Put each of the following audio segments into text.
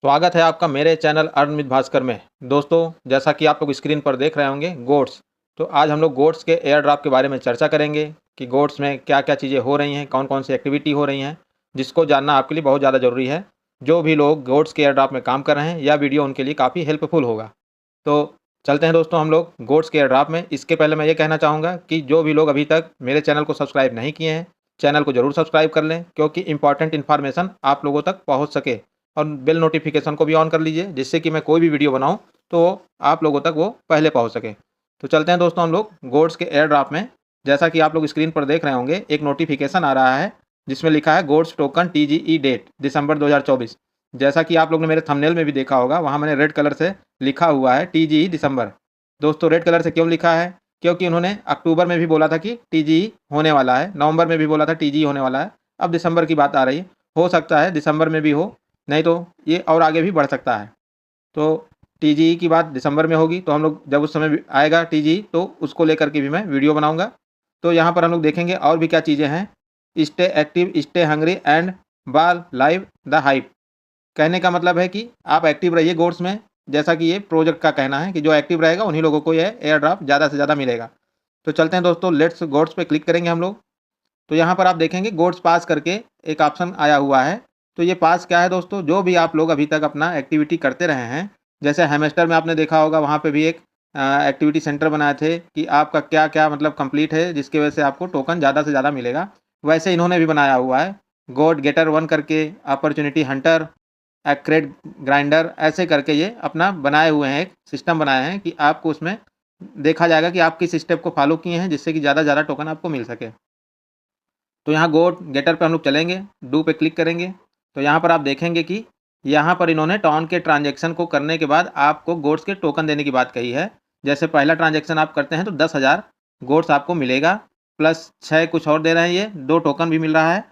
स्वागत है आपका मेरे चैनल अर्न विद भास्कर में। दोस्तों, जैसा कि आप लोग स्क्रीन पर देख रहे होंगे गोट्स, तो आज हम लोग गोट्स के एयर ड्रॉप के बारे में चर्चा करेंगे कि गोट्स में क्या-क्या चीज़ें हो रही हैं, कौन-कौन सी एक्टिविटी हो रही हैं, जिसको जानना आपके लिए बहुत ज़्यादा ज़रूरी है। जो भी लोग गोट्स के एयर ड्रॉप में काम कर रहे हैं, यह वीडियो उनके लिए काफ़ी हेल्पफुल होगा। तो चलते हैं दोस्तों हम लोग गोट्स के एयर ड्रॉप में। इसके पहले मैं ये कहना चाहूँगा कि जो भी लोग अभी तक मेरे चैनल को सब्सक्राइब नहीं किए हैं, चैनल को ज़रूर सब्सक्राइब कर लें, क्योंकि इंपॉर्टेंट इन्फॉर्मेशन आप लोगों तक पहुँच सके। और बेल नोटिफिकेशन को भी ऑन कर लीजिए, जिससे कि मैं कोई भी वीडियो बनाऊं तो आप लोगों तक वो पहले पहुंच सके। तो चलते हैं दोस्तों हम लोग गोट्स के एयर ड्रॉप में। जैसा कि आप लोग स्क्रीन पर देख रहे होंगे, एक नोटिफिकेशन आ रहा है जिसमें लिखा है गोट्स टोकन टीजीई डेट दिसंबर 2024। जैसा कि आप लोग ने मेरे थंबनेल में भी देखा होगा, वहाँ मैंने रेड कलर से लिखा हुआ है टीजीई दिसंबर। दोस्तों, रेड कलर से क्यों लिखा है? क्योंकि उन्होंने अक्टूबर में भी बोला था कि टीजीई होने वाला है, नवंबर में भी बोला था टीजीई होने वाला है, अब दिसंबर की बात आ रही है। हो सकता है दिसंबर में भी हो, नहीं तो ये और आगे भी बढ़ सकता है। तो टीजीई की बात दिसंबर में होगी, तो हम लोग जब उस समय आएगा टीजीई, तो उसको लेकर के भी मैं वीडियो बनाऊंगा। तो यहाँ पर हम लोग देखेंगे और भी क्या चीज़ें हैं। Stay active, stay hungry and बाल लाइव द हाइप। कहने का मतलब है कि आप एक्टिव रहिए गोट्स में। जैसा कि ये प्रोजेक्ट का कहना है कि जो एक्टिव रहेगा उन्हीं लोगों को ये एयर ड्रॉप ज़्यादा से ज़्यादा मिलेगा। तो चलते हैं दोस्तों, लेट्स गोट्स पे क्लिक करेंगे हम लोग। तो यहाँ पर आप देखेंगे गोट्स पास करके एक ऑप्शन आया हुआ है। तो ये पास क्या है दोस्तों? जो भी आप लोग अभी तक अपना एक्टिविटी करते रहे हैं, जैसे हेमेस्टर में आपने देखा होगा, वहाँ पे भी एक एक्टिविटी सेंटर बनाए थे कि आपका क्या क्या मतलब कंप्लीट है, जिसकी वजह से आपको टोकन ज़्यादा से ज़्यादा मिलेगा। वैसे इन्होंने भी बनाया हुआ है गोड गेटर 1 करके, अपॉर्चुनिटी हंटर, एक्रेड ग्राइंडर, ऐसे करके ये अपना बनाए हुए हैं, एक सिस्टम बनाए हैं कि आपको उसमें देखा जाएगा कि आप किस स्टेप को फॉलो किए हैं, जिससे कि ज़्यादा से ज़्यादा टोकन आपको मिल सके। तो यहाँ गोट गेटर पे हम लोग चलेंगे, डू पे क्लिक करेंगे। तो यहाँ पर आप देखेंगे कि यहाँ पर इन्होंने टॉन के ट्रांजैक्शन को करने के बाद आपको गोट्स के टोकन देने की बात कही है। जैसे पहला ट्रांजैक्शन आप करते हैं तो 10,000 गोट्स आपको मिलेगा, प्लस 6 कुछ और दे रहे हैं, ये 2 टोकन भी मिल रहा है।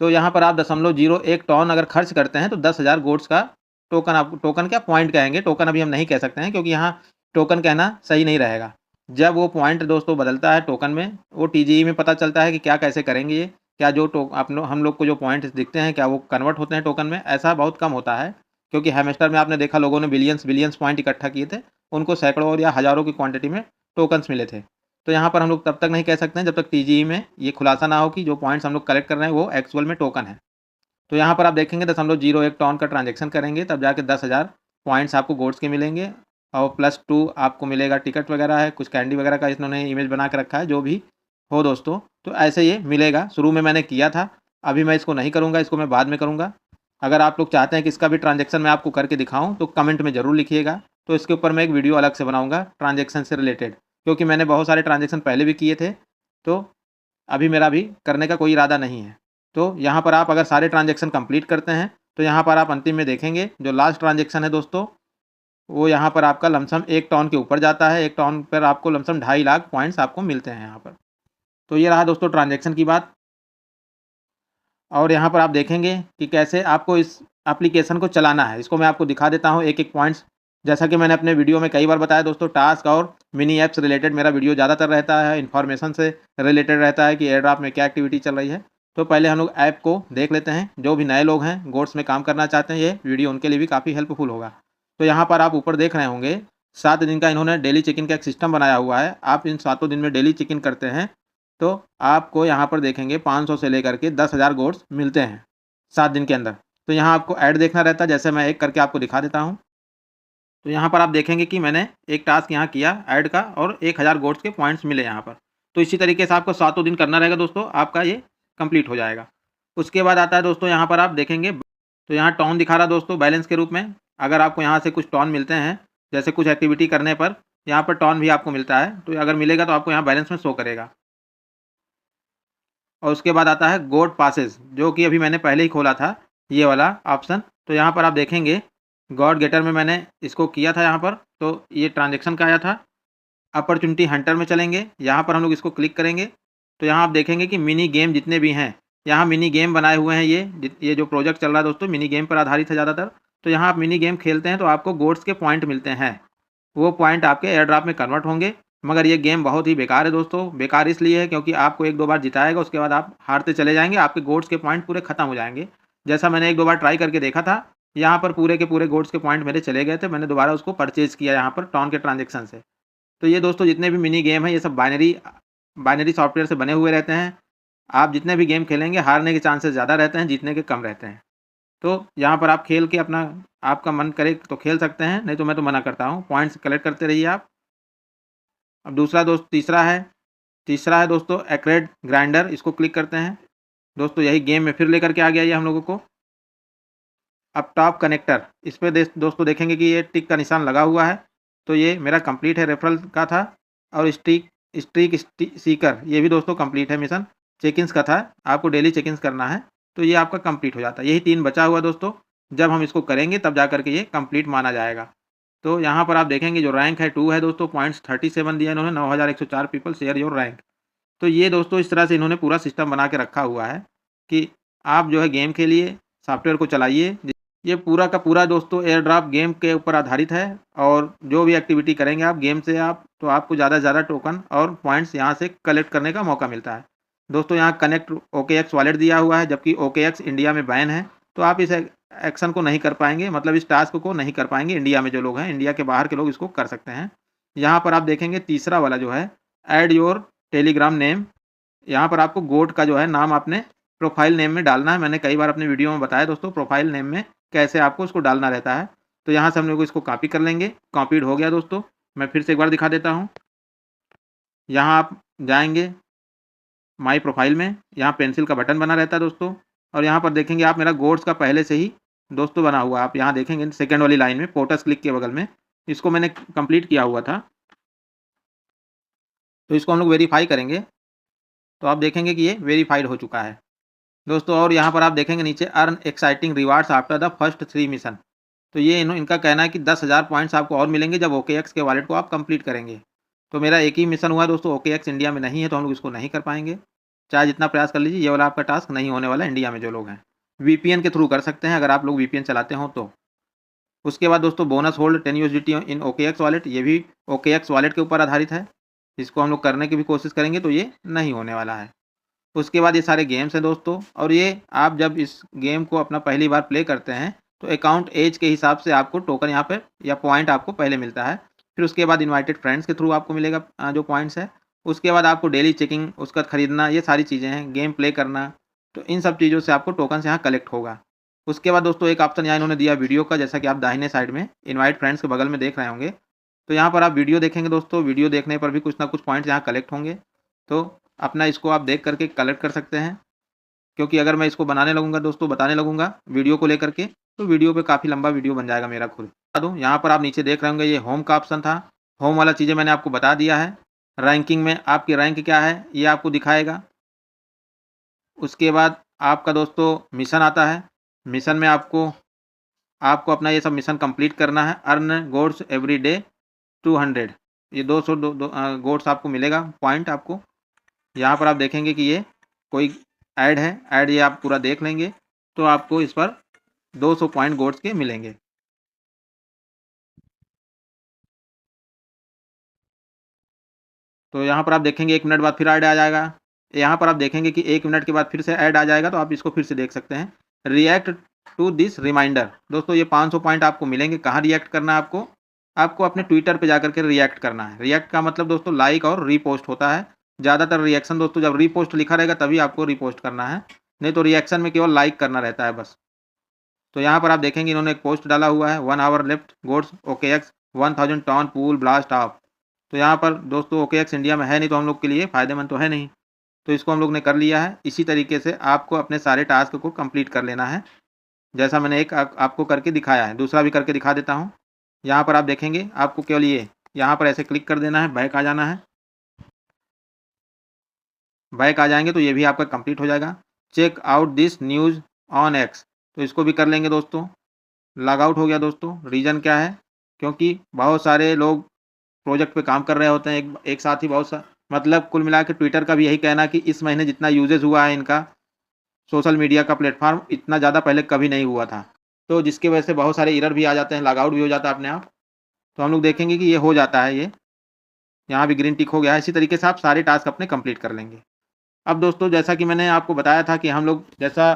तो यहाँ पर आप 0.01 टॉन अगर खर्च करते हैं तो 10,000 गोट्स का टोकन, आपको टोकन क्या पॉइंट कहेंगे, टोकन अभी हम नहीं कह सकते हैं क्योंकि यहाँ टोकन कहना सही नहीं रहेगा। जब वो पॉइंट दोस्तों बदलता है टोकन में, वो टीजीई में पता चलता है कि क्या कैसे करेंगे ये, क्या जो हम लोग को जो पॉइंट्स दिखते हैं क्या वो कन्वर्ट होते हैं टोकन में? ऐसा बहुत कम होता है, क्योंकि हेमेस्टर में आपने देखा लोगों ने बिलियंस बिलियंस पॉइंट इकट्ठा किए थे, उनको सैकड़ों और या हज़ारों की क्वांटिटी में टोकन्स मिले थे। तो यहाँ पर हम लोग तब तक नहीं कह सकते हैं जब तक टीजीई में ये खुलासा ना हो कि जो पॉइंट्स हम लोग कलेक्ट कर रहे हैं वो एक्चुअल में टोकन है। तो यहाँ पर आप देखेंगे 0.01 टॉन का ट्रांजैक्शन करेंगे तब जाके 10,000 पॉइंट्स आपको गोट्स के मिलेंगे, और +2 आपको मिलेगा टिकट वगैरह है, कुछ कैंडी वगैरह का इन्होंने इमेज बना के रखा है, जो भी हो दोस्तों। तो ऐसे ये मिलेगा। शुरू में मैंने किया था, अभी मैं इसको नहीं करूँगा, इसको मैं बाद में करूँगा। अगर आप लोग चाहते हैं कि इसका भी ट्रांजैक्शन मैं आपको करके दिखाऊँ तो कमेंट में ज़रूर लिखिएगा। तो इसके ऊपर मैं एक वीडियो अलग से बनाऊँगा ट्रांजैक्शन से रिलेटेड, क्योंकि मैंने बहुत सारे ट्रांजैक्शन पहले भी किए थे, तो अभी मेरा भी करने का कोई इरादा नहीं है। तो यहाँ पर आप अगर सारे ट्रांजैक्शन कंप्लीट करते हैं तो यहाँ पर आप अंतिम में देखेंगे जो लास्ट ट्रांजैक्शन है दोस्तों, वो यहाँ पर आपका लमसम 1 टॉन के ऊपर जाता है। 1 टॉन पर आपको लमसम 2.5 लाख पॉइंट्स आपको मिलते हैं यहाँ पर। तो ये रहा दोस्तों ट्रांजैक्शन की बात। और यहाँ पर आप देखेंगे कि कैसे आपको इस एप्लीकेशन को चलाना है, इसको मैं आपको दिखा देता हूँ एक-एक पॉइंट्स। जैसा कि मैंने अपने वीडियो में कई बार बताया दोस्तों, टास्क और मिनी ऐप्स रिलेटेड मेरा वीडियो ज़्यादातर रहता है, इन्फॉर्मेशन से रिलेटेड रहता है कि एयर ड्रॉप में क्या एक्टिविटी चल रही है। तो पहले हम लोग ऐप को देख लेते हैं। जो भी नए लोग हैं, गोट्स में काम करना चाहते हैं, ये वीडियो उनके लिए भी काफ़ी हेल्पफुल होगा। तो यहाँ पर आप ऊपर देख रहे होंगे 7 दिन का इन्होंने डेली चेक इन का एक सिस्टम बनाया हुआ है। आप इन 7 दिन में डेली चेक इन करते हैं तो आपको यहाँ पर देखेंगे 500 से लेकर के 10,000 गोट्स मिलते हैं 7 दिन के अंदर। तो यहाँ आपको ऐड देखना रहता है, जैसे मैं एक करके आपको दिखा देता हूँ। तो यहाँ पर आप देखेंगे कि मैंने एक टास्क यहाँ किया ऐड का और 1000 गोट्स के पॉइंट्स मिले यहाँ पर। तो इसी तरीके से आपको 7 दिन करना रहेगा दोस्तों, आपका ये कंप्लीट हो जाएगा। उसके बाद आता है दोस्तों, यहाँ पर आप देखेंगे तो यहाँ टॉन दिखा रहा दोस्तों बैलेंस के रूप में। अगर आपको यहाँ से कुछ टॉन मिलते हैं, जैसे कुछ एक्टिविटी करने पर यहाँ पर टॉन भी आपको मिलता है, तो अगर मिलेगा तो आपको यहाँ बैलेंस में शो करेगा। और उसके बाद आता है गोट पासेस, जो कि अभी मैंने पहले ही खोला था ये वाला ऑप्शन। तो यहाँ पर आप देखेंगे गॉड गेटर में मैंने इसको किया था यहाँ पर, तो ये ट्रांजैक्शन का आया था। अपॉर्चुनिटी हंटर में चलेंगे, यहाँ पर हम लोग इसको क्लिक करेंगे तो यहाँ आप देखेंगे कि मिनी गेम जितने भी हैं, यहाँ मिनी गेम बनाए हुए हैं। ये जो प्रोजेक्ट चल रहा है दोस्तों मिनी गेम पर आधारित है ज़्यादातर। तो यहाँ आप मिनी गेम खेलते हैं तो आपको गोट्स के पॉइंट मिलते हैं, वो पॉइंट आपके एयर ड्रॉप में कन्वर्ट होंगे। मगर ये गेम बहुत ही बेकार है दोस्तों। बेकार इसलिए है क्योंकि आपको 1-2 बार जिताएगा, उसके बाद आप हारते चले जाएंगे, आपके गोट्स के पॉइंट पूरे खत्म हो जाएंगे। जैसा मैंने 1-2 बार ट्राई करके देखा था, यहाँ पर पूरे के पूरे गोड्स के पॉइंट मेरे चले गए थे, मैंने दोबारा उसको परचेज़ किया यहाँ पर टॉन के ट्रांजेक्शन से। तो ये दोस्तों जितने भी मिनी गेम हैं ये सब बाइनरी सॉफ्टवेयर से बने हुए रहते हैं। आप जितने भी गेम खेलेंगे हारने के चांसेस ज़्यादा रहते हैं, जीतने के कम रहते हैं। तो यहाँ पर आप खेल के अपना आपका मन करे तो खेल सकते हैं, नहीं तो मैं तो मना करता हूँ। पॉइंट्स कलेक्ट करते रहिए आप। अब तीसरा है दोस्तों एक्रेड ग्राइंडर, इसको क्लिक करते हैं। दोस्तों यही गेम में फिर लेकर के आ गया ये हम लोगों को। अब टॉप कनेक्टर, इस पे दोस्तों देखेंगे कि ये टिक का निशान लगा हुआ है, तो ये मेरा कंप्लीट है, रेफरल का था। और स्ट्रीक सीकर ये भी दोस्तों कंप्लीट है मिशन, चेक-इन्स का था, आपको डेली चेक-इन्स करना है, तो ये आपका कंप्लीट हो जाता है। यही 3 बचा हुआ दोस्तों, जब हम इसको करेंगे तब जा कर के ये कंप्लीट माना जाएगा। तो यहाँ पर आप देखेंगे जो रैंक है 2 है दोस्तों, पॉइंट्स 37 दिया इन्होंने, 9104 पीपल शेयर योर रैंक। तो ये दोस्तों इस तरह से इन्होंने पूरा सिस्टम बना के रखा हुआ है कि आप जो है गेम खेलिए, सॉफ्टवेयर को चलाइए। ये पूरा का पूरा दोस्तों एयर ड्रॉप गेम के ऊपर आधारित है, और जो भी एक्टिविटी करेंगे आप गेम से तो आपको ज़्यादा से ज़्यादा टोकन और पॉइंट्स यहाँ से कलेक्ट करने का मौका मिलता है। दोस्तों यहाँ कनेक्ट OKX वॉलेट दिया हुआ है, जबकि OKX इंडिया में बैन है, तो आप इस एक्शन को नहीं कर पाएंगे, मतलब इस टास्क को नहीं कर पाएंगे। इंडिया में जो लोग हैं, इंडिया के बाहर के लोग इसको कर सकते हैं। यहाँ पर आप देखेंगे तीसरा वाला जो है ऐड योर टेलीग्राम नेम, यहाँ पर आपको गोट का जो है नाम आपने प्रोफाइल नेम में डालना है। मैंने कई बार अपने वीडियो में बताया दोस्तों प्रोफाइल नेम में कैसे आपको उसको डालना रहता है। तो यहाँ से हम लोग इसको कॉपी कर लेंगे। कॉपीड हो गया दोस्तों, मैं फिर से एक बार दिखा देता हूँ। यहाँ आप जाएंगे माई प्रोफाइल में, यहाँ पेंसिल का बटन बना रहता है दोस्तों, और यहाँ पर देखेंगे आप मेरा गोट्स का पहले से ही दोस्तों बना हुआ। आप यहाँ देखेंगे सेकेंड वाली लाइन में पोर्टस क्लिक के बगल में, इसको मैंने कंप्लीट किया हुआ था। तो इसको हम लोग वेरीफाई करेंगे, तो आप देखेंगे कि ये वेरीफाइड हो चुका है दोस्तों। और यहाँ पर आप देखेंगे नीचे earn exciting rewards after the first 3 mission. तो ये इनका कहना है कि 10,000 पॉइंट्स आपको और मिलेंगे जब OKX के वॉलेट को आप कंप्लीट करेंगे। तो मेरा एक ही मिशन हुआ दोस्तों, OKX इंडिया में नहीं है, तो हम लोग इसको नहीं कर पाएंगे। चाहे जितना प्रयास कर लीजिए, ये वाला आपका टास्क नहीं होने वाला इंडिया में जो लोग हैं। VPN के थ्रू कर सकते हैं अगर आप लोग VPN चलाते हो तो। उसके बाद दोस्तों बोनस होल्ड 10 USDT इन OKX वॉलेट, ये भी OKX वॉलेट के ऊपर आधारित है। इसको हम लोग करने की भी कोशिश करेंगे तो ये नहीं होने वाला है। उसके बाद ये सारे गेम्स हैं दोस्तों, और ये आप जब इस गेम को अपना पहली बार प्ले करते हैं तो अकाउंट एज के हिसाब से आपको टोकन यहाँ पे या पॉइंट आपको पहले मिलता है। फिर उसके बाद इनवाइटेड फ्रेंड्स के थ्रू आपको मिलेगा जो पॉइंट्स है। उसके बाद आपको डेली चेकिंग उसका ख़रीदना, ये सारी चीज़ें हैं, गेम प्ले करना, तो इन सब चीज़ों से आपको टोकन यहाँ कलेक्ट होगा। उसके बाद दोस्तों एक ऑप्शन यहाँ इन्होंने दिया वीडियो का, जैसा कि आप दाहिने साइड में इनवाइट फ्रेंड्स के बगल में देख रहे होंगे। तो यहाँ पर आप वीडियो देखेंगे दोस्तों, वीडियो देखने पर भी कुछ ना कुछ पॉइंट्स यहाँ कलेक्ट होंगे, तो अपना इसको आप देख करके कलेक्ट कर सकते हैं। क्योंकि अगर मैं इसको बनाने लगूंगा दोस्तों, बताने लगूंगा वीडियो को लेकर के, तो वीडियो पे काफ़ी लंबा वीडियो बन जाएगा मेरा खुद। बता दूँ यहाँ पर आप नीचे देख रहे होंगे ये होम का ऑप्शन था। होम वाला चीज़ें मैंने आपको बता दिया है। रैंकिंग में आपकी रैंक क्या है ये आपको दिखाएगा। उसके बाद आपका दोस्तों मिशन आता है। मिशन में आपको अपना ये सब मिशन कंप्लीट करना है। अर्न गोड्स एवरी डे 200, ये 200 गोड्स आपको मिलेगा पॉइंट आपको। यहाँ पर आप देखेंगे कि ये कोई ऐड है, ऐड ये आप पूरा देख लेंगे तो आपको इस पर 200 पॉइंट गोड्स के मिलेंगे। तो यहाँ पर आप देखेंगे 1 मिनट बाद फिर ऐड आ जाएगा। यहाँ पर आप देखेंगे कि 1 मिनट के बाद फिर से ऐड आ जाएगा, तो आप इसको फिर से देख सकते हैं। रिएक्ट टू दिस रिमाइंडर, दोस्तों ये 500 पॉइंट आपको मिलेंगे। कहाँ रिएक्ट करना है आपको अपने ट्विटर पे जाकर के रिएक्ट करना है। रिएक्ट का मतलब दोस्तों लाइक और रीपोस्ट होता है। ज़्यादातर रिएक्शन दोस्तों जब रीपोस्ट लिखा रहेगा तभी आपको रीपोस्ट करना है, नहीं तो रिएक्शन में केवल लाइक करना रहता है बस। तो यहाँ पर आप देखेंगे इन्होंने एक पोस्ट डाला हुआ है, 1 आवर लेफ्ट गोड्स OKX 1000 ton pool blast off. तो यहाँ पर दोस्तों OKX इंडिया में है नहीं, तो हम लोग के लिए फ़ायदेमंद तो है नहीं, तो इसको हम लोग ने कर लिया है। इसी तरीके से आपको अपने सारे टास्क को कंप्लीट कर लेना है, जैसा मैंने एक आपको करके दिखाया है। दूसरा भी करके दिखा देता हूँ। यहाँ पर आप देखेंगे आपको केवल ये यहाँ पर ऐसे क्लिक कर देना है, बैक आ जाना है। बैक आ जाएंगे तो ये भी आपका कंप्लीट हो जाएगा। Check out this news on X, तो इसको भी कर लेंगे दोस्तों। लॉग आउट हो गया दोस्तों। रीज़न क्या है, क्योंकि बहुत सारे लोग प्रोजेक्ट पे काम कर रहे होते हैं एक साथ ही, बहुत सा मतलब कुल मिला के ट्विटर का भी यही कहना है कि इस महीने जितना यूजेज हुआ है इनका सोशल मीडिया का प्लेटफॉर्म, इतना ज़्यादा पहले कभी नहीं हुआ था, तो जिसकी वजह से बहुत सारे एरर भी आ जाते हैं, लॉग आउट भी हो जाता है अपने आप। तो हम लोग देखेंगे कि ये हो जाता है, ये यहाँ भी ग्रीन टिक हो गया है। इसी तरीके से आप सारे टास्क अपने कंप्लीट कर लेंगे। अब दोस्तों जैसा कि मैंने आपको बताया था कि हम लोग जैसा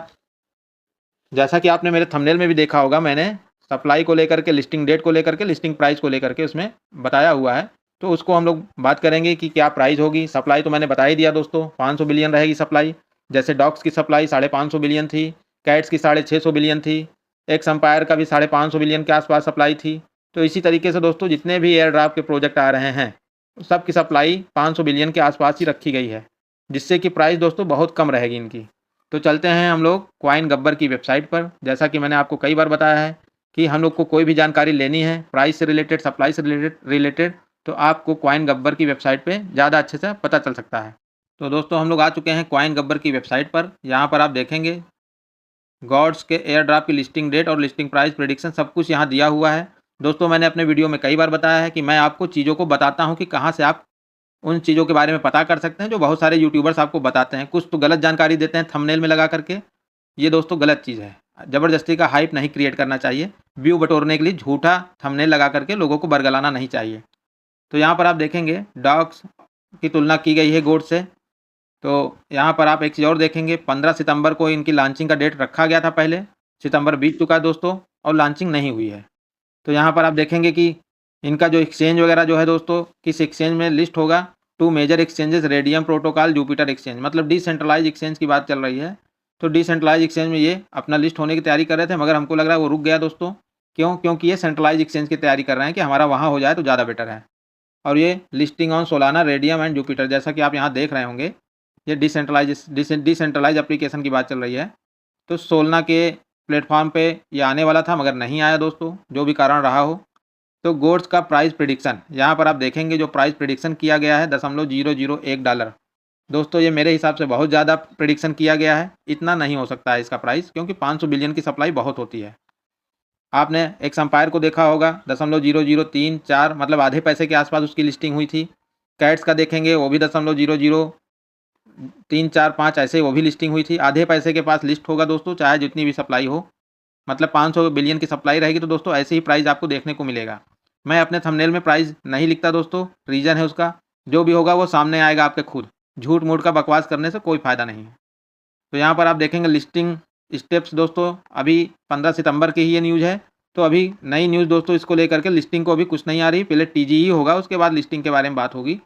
जैसा कि आपने मेरे थंबनेल में भी देखा होगा, मैंने सप्लाई को लेकर के, लिस्टिंग डेट को लेकर के, लिस्टिंग प्राइस को लेकर के उसमें बताया हुआ है। तो उसको हम लोग बात करेंगे कि क्या प्राइस होगी। सप्लाई तो मैंने बता ही दिया दोस्तों, 500 बिलियन रहेगी सप्लाई। जैसे डॉक्स की सप्लाई 550 बिलियन थी, कैट्स की 650 बिलियन थी, एक्स एम्पायर का भी 550 बिलियन के आसपास सप्लाई थी। तो इसी तरीके से दोस्तों जितने भी एयर ड्राफ्ट के प्रोजेक्ट आ रहे हैं सब की सप्लाई 500 बिलियन के आसपास ही रखी गई है, जिससे कि प्राइस दोस्तों बहुत कम रहेगी इनकी। तो चलते हैं हम लोग क्वाइन गब्बर की वेबसाइट पर। जैसा कि मैंने आपको कई बार बताया है कि हम लोग को कोई भी जानकारी लेनी है प्राइस से रिलेटेड, सप्लाई से रिलेटेड, तो आपको क्वाइन गब्बर की वेबसाइट पे ज़्यादा अच्छे से पता चल सकता है। तो दोस्तों हम लोग आ चुके हैं क्वाइन गब्बर की वेबसाइट पर। यहाँ पर आप देखेंगे गॉड्स के एयर ड्राफ्ट की लिस्टिंग डेट और लिस्टिंग प्राइस प्रेडिक्शन सब कुछ यहाँ दिया हुआ है। दोस्तों मैंने अपने वीडियो में कई बार बताया है कि मैं आपको चीज़ों को बताता हूँ कि कहाँ से आप उन चीज़ों के बारे में पता कर सकते हैं जो बहुत सारे यूट्यूबर्स आपको बताते हैं। कुछ तो गलत जानकारी देते हैं थंबनेल में लगा करके, ये दोस्तों गलत चीज़ है। ज़बरदस्ती का हाइप नहीं क्रिएट करना चाहिए, व्यू बटोरने के लिए झूठा थंबनेल लगा करके लोगों को बरगलाना नहीं चाहिए। तो यहाँ पर आप देखेंगे डॉग्स की तुलना की गई है गोट से। तो यहाँ पर आप एक चीज़ और देखेंगे, 15 सितंबर को इनकी लॉन्चिंग का डेट रखा गया था पहले। सितंबर बीत चुका है दोस्तों और लॉन्चिंग नहीं हुई है। तो यहाँ पर आप देखेंगे कि इनका जो एक्सचेंज वगैरह जो है दोस्तों, किस एक्सचेंज में लिस्ट होगा। 2 major exchanges, Raydium protocol, Jupiter exchange, मतलब डिसेंट्रलाइज एक्सचेंज की बात चल रही है। तो डिसेंट्रलाइज एक्सचेंज में ये अपना लिस्ट होने की तैयारी कर रहे थे, मगर हमको लग रहा है वो रुक गया दोस्तों। क्यों? क्योंकि ये सेंट्रलाइज एक्सचेंज की तैयारी कर रहे हैं कि हमारा वहाँ हो जाए तो ज़्यादा बेटर है। और ये listing on Solana, radium and Jupiter, जैसा कि आप यहाँ देख रहे होंगे, ये डिसेंट्रलाइज एप्लीकेशन की बात चल रही है। तो सोलना के प्लेटफॉर्म पे ये आने वाला था मगर नहीं आया दोस्तों, जो भी कारण रहा हो। तो गोट्स का प्राइस प्रेडिक्शन यहाँ पर आप देखेंगे, जो प्राइस प्रेडिक्शन किया गया है $0.001। दोस्तों ये मेरे हिसाब से बहुत ज़्यादा प्रेडिक्शन किया गया है। इतना नहीं हो सकता है इसका प्राइस, क्योंकि 500 बिलियन की सप्लाई बहुत होती है। आपने एक्स एम्पायर को देखा होगा, 0.0034, मतलब आधे पैसे के आसपास उसकी लिस्टिंग हुई थी। कैट्स का देखेंगे वो भी 0.00345 ऐसे वो भी लिस्टिंग हुई थी। आधे पैसे के पास लिस्ट होगा दोस्तों, चाहे जितनी भी सप्लाई हो। मतलब 500 बिलियन की सप्लाई रहेगी तो दोस्तों ऐसे ही प्राइस आपको देखने को मिलेगा। मैं अपने थंबनेल में प्राइस नहीं लिखता दोस्तों, रीज़न है उसका, जो भी होगा वो सामने आएगा आपके खुद। झूठ मूठ का बकवास करने से कोई फ़ायदा नहीं है। तो यहाँ पर आप देखेंगे लिस्टिंग स्टेप्स दोस्तों, अभी 15 सितंबर की ही ये न्यूज़ है। तो अभी नई न्यूज़ दोस्तों इसको लेकर के, लिस्टिंग को अभी कुछ नहीं आ रही, पहले टीजी ही होगा, उसके बाद लिस्टिंग के बारे में बात होगी।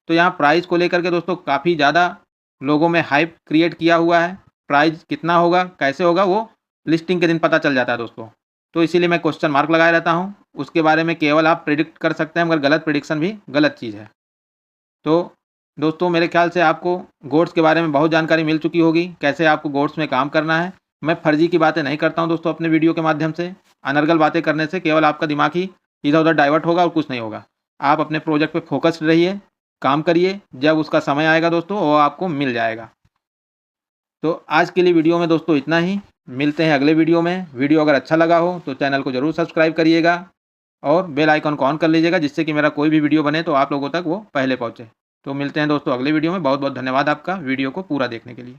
तो यहाँ प्राइस को लेकर के दोस्तों काफ़ी ज़्यादा लोगों में हाइप क्रिएट किया हुआ है। प्राइस कितना होगा, कैसे होगा, वो लिस्टिंग के दिन पता चल जाता है दोस्तों। तो इसीलिए मैं क्वेश्चन मार्क लगाए रहता हूँ। उसके बारे में केवल आप प्रिडिक्ट कर सकते हैं, मगर गलत प्रिडिक्शन भी गलत चीज़ है। तो दोस्तों मेरे ख्याल से आपको गोट्स के बारे में बहुत जानकारी मिल चुकी होगी, कैसे आपको गोट्स में काम करना है। मैं फर्जी की बातें नहीं करता हूं दोस्तों अपने वीडियो के माध्यम से। अनर्गल बातें करने से केवल आपका दिमाग ही इधर उधर डाइवर्ट होगा और कुछ नहीं होगा। आप अपने प्रोजेक्ट पे फोकस्ड रहिए, काम करिए, जब उसका समय आएगा दोस्तों वो आपको मिल जाएगा। तो आज के लिए वीडियो में दोस्तों इतना ही। मिलते हैं अगले वीडियो में। वीडियो अगर अच्छा लगा हो तो चैनल को ज़रूर सब्सक्राइब करिएगा और बेल आइकन को ऑन कर लीजिएगा, जिससे कि मेरा कोई भी वीडियो बने तो आप लोगों तक वो पहले पहुँचे। तो मिलते हैं दोस्तों अगले वीडियो में। बहुत बहुत धन्यवाद आपका वीडियो को पूरा देखने के लिए।